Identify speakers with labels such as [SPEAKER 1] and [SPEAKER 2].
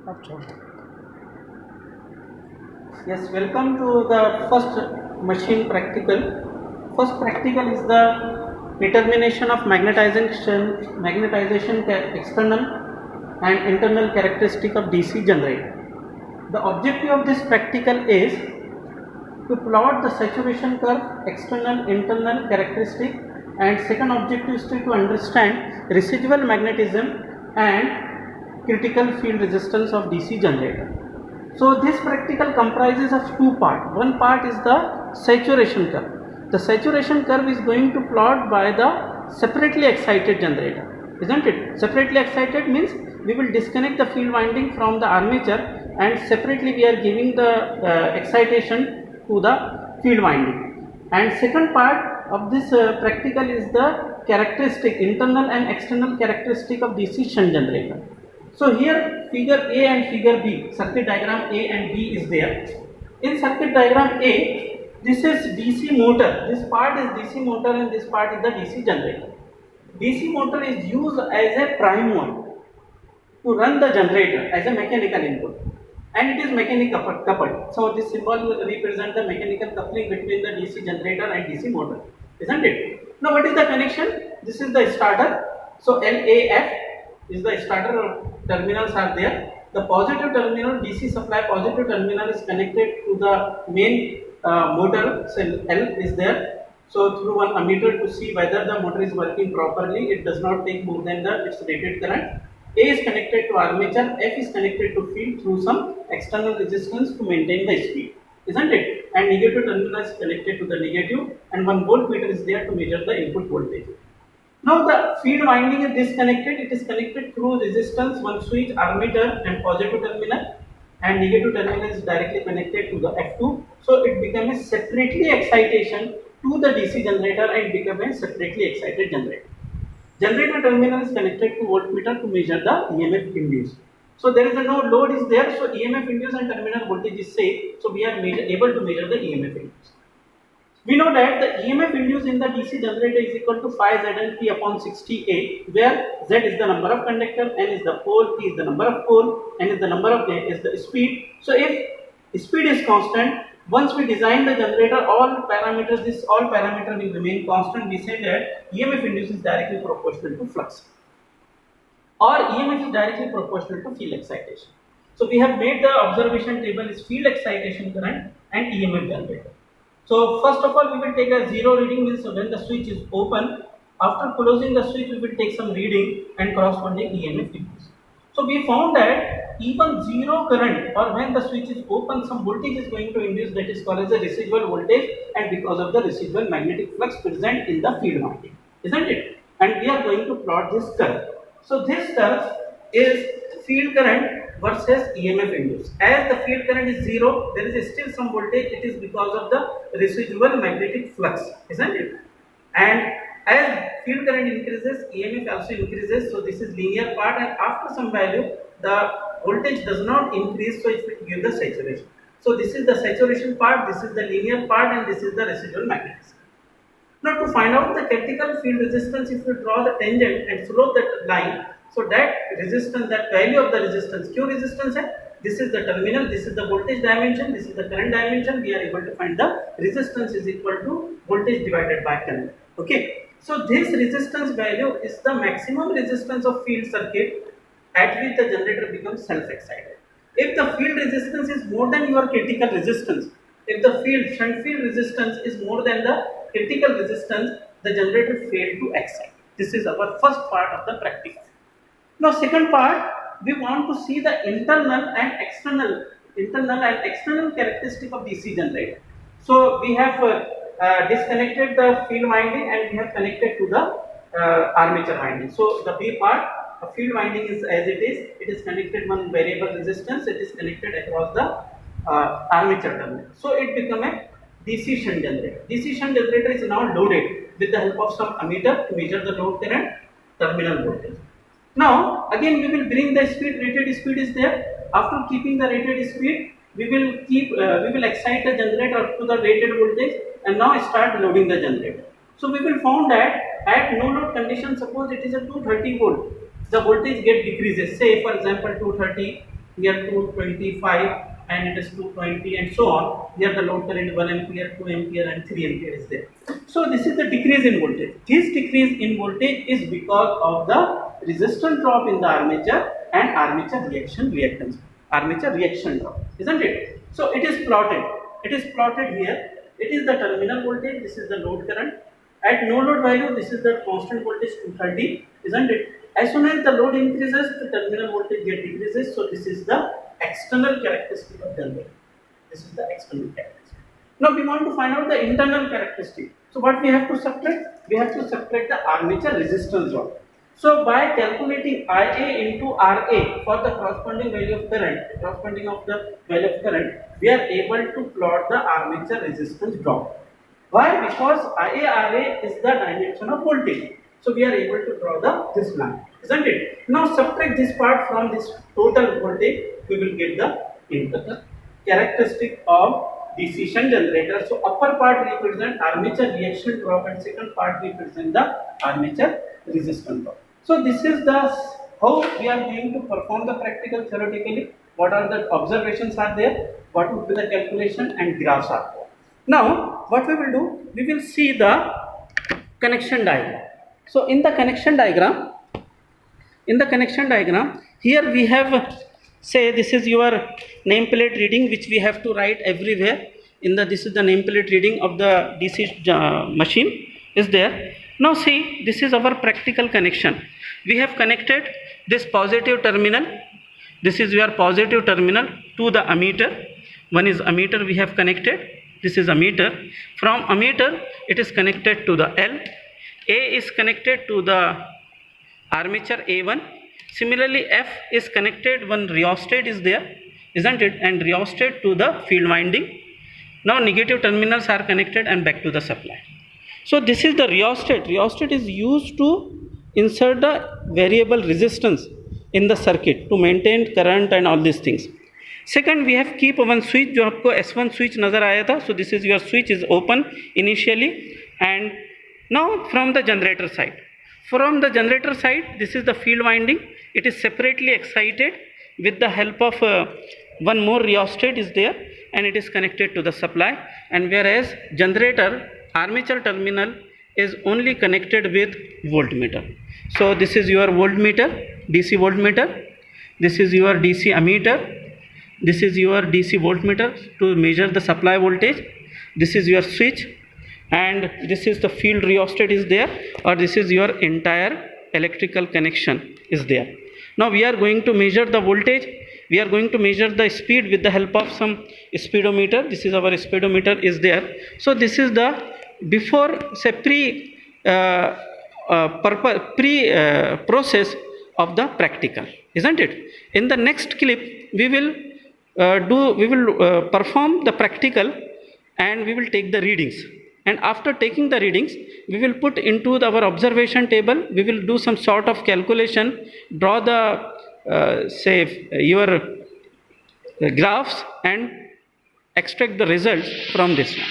[SPEAKER 1] अच्छा।
[SPEAKER 2] Yes, welcome to the first machine practical. First practical is the determination of magnetization external and internal characteristic of DC generator. The objective of this practical is to plot the saturation curve, external, internal characteristic, and second objective is to understand residual magnetism and critical field resistance of DC generator. So this practical comprises of two parts. One part is the saturation curve. The saturation curve is going to plot by the separately excited generator, isn't it? Separately excited means we will disconnect the field winding from the armature and separately we are giving the excitation to the field winding. And second part of this practical is the characteristic, internal and external characteristic of DC shunt generator. So here figure A and figure B, circuit diagram A and B is there. In circuit diagram A, this is DC motor. This part is DC motor and this part is the DC generator. DC motor is used as a prime one to run the generator as a mechanical input, and it is mechanical coupled. So this symbol represents the mechanical coupling between the DC generator and DC motor, isn't it? Now what is the connection? This is the starter. So LAF is the starter terminals are there. The positive terminal DC supply positive terminal is connected to the main motor. So L is there. So through one ammeter to see whether the motor is working properly, it does not take more than its rated current. A is connected to armature, F is connected to field through some external resistance to maintain the speed, isn't it? And negative terminal is connected to the negative, and one voltmeter is there to measure the input voltage. Now the field winding is disconnected, it is connected through resistance, one switch, armature and positive terminal, and negative terminal is directly connected to the F2. So it becomes a separately excitation to the DC generator and becomes a separately excited generator. Generator terminal is connected to voltmeter to measure the EMF induced. So there is no load is there, so EMF induced and terminal voltage is same. So we are able to measure the EMF induced. We know that the EMF induced in the DC generator is equal to phi ZNP upon 60A, where Z is the number of conductor, N is the pole, P is the number of pole, N is the number of is the speed. So if speed is constant, once we design the generator, all parameters, all parameter will remain constant. We say that EMF induced is directly proportional to flux, or EMF is directly proportional to field excitation. So we have made the observation table is field excitation current and EMF generator. So first of all, we will take a zero reading, means when the switch is open. After closing the switch, we will take some reading and corresponding EMF induced. So we found that even zero current, or when the switch is open, some voltage is going to induce, that is called as a residual voltage, and because of the residual magnetic flux present in the field winding, isn't it? And we are going to plot this curve. So this curve is field current versus EMF induced. As the field current is zero, there is still some voltage. It is because of the residual magnetic flux, isn't it? And as field current increases, EMF also increases. So this is linear part, and after some value, the voltage does not increase, so it will give the saturation. So this is the saturation part, this is the linear part, and this is the residual magnetism. Now to find out the critical field resistance, if you draw the tangent and slope that line, so that resistance, that value of the resistance, Q resistance hai, this is the terminal, this is the voltage dimension, this is the current dimension, we are able to find the resistance is equal to voltage divided by current. Okay, so this resistance value is the maximum resistance of field circuit at which the generator becomes self-excited. If the field resistance is more than your critical resistance, if the shunt field resistance is more than the critical resistance, the generator failed to excite. This is our first part of the practical. Now second part, we want to see the internal and external characteristic of DC generator. So we have disconnected the field winding and we have connected to the armature winding. So the B part, field winding is as it is connected one variable resistance, it is connected across the armature terminal. So it become a DC shunt generator. DC shunt generator is now loaded with the help of some ammeter to measure the load current, terminal voltage. Now again we will bring the speed, rated speed is there. After keeping the rated speed, we will excite the generator up to the rated voltage and now start loading the generator. So we will found that at no load condition, suppose it is a 230 volt, the voltage get decreases. Say for example 230, here 225 and it is 220 and so on. Here the load current 1 ampere, 2 ampere and 3 ampere is there. So this is the decrease in voltage. This decrease in voltage is because of the resistance drop in the armature and armature reactance, armature reaction drop, isn't it? So it is plotted. It is plotted here. It is the terminal voltage. This is the load current. At no load value, this is the constant voltage 230, isn't it? As soon as the load increases, the terminal voltage decreases. So this is the external characteristic of generator. This is the external characteristic. Now we want to find out the internal characteristic. So what we have to subtract? We have to subtract the armature resistance drop. So by calculating IA into RA for the corresponding value of current, we are able to plot the armature resistance drop. Why? Because IARA is the dimension of voltage. So we are able to draw this line, isn't it? Now subtract this part from this total voltage, we will get the internal characteristic of DC shunt generator. So upper part represent armature reaction drop and second part represent the armature resistance drop. So this is the how we are going to perform the practical theoretically. What are the observations are there? What would be the calculation and graphs are there? Now, what we will do, we will see the connection diagram. So, in the connection diagram, here we have, say, this is your nameplate reading, which we have to write everywhere. This is the nameplate reading of the DC machine is there. Now, see, this is our practical connection. We have connected this positive terminal. This is your positive terminal to the ammeter. One is ammeter we have connected. This is ammeter. From ammeter, it is connected to the L. A is connected to the armature A1. Similarly, F is connected, one rheostat is there, isn't it? And rheostat to the field winding. Now, negative terminals are connected and back to the supply. So, this is the rheostat. Rheostat is used to insert the variable resistance in the circuit to maintain current and all these things. Second, we have keep one switch जो आपको S1 switch नज़र आया था. So this is your switch is open initially, and now from the generator side. From the generator side, this is the field winding. It is separately excited with the help of one more rheostat is there, and it is connected to the supply. And whereas generator armature terminal is only connected with voltmeter. So this is your voltmeter, DC voltmeter. This is your DC ammeter. This is your DC voltmeter to measure the supply voltage. This is your switch, and this is the field rheostat is there, or this is your entire electrical connection is there. Now we are going to measure the voltage. We are going to measure the speed with the help of some speedometer. This is our speedometer is there. So this is the before say process of the practical, isn't it? In the next clip we will perform the practical, and we will take the readings, and after taking the readings we will put into our observation table. We will do some sort of calculation, draw the say your graphs and extract the results from this one.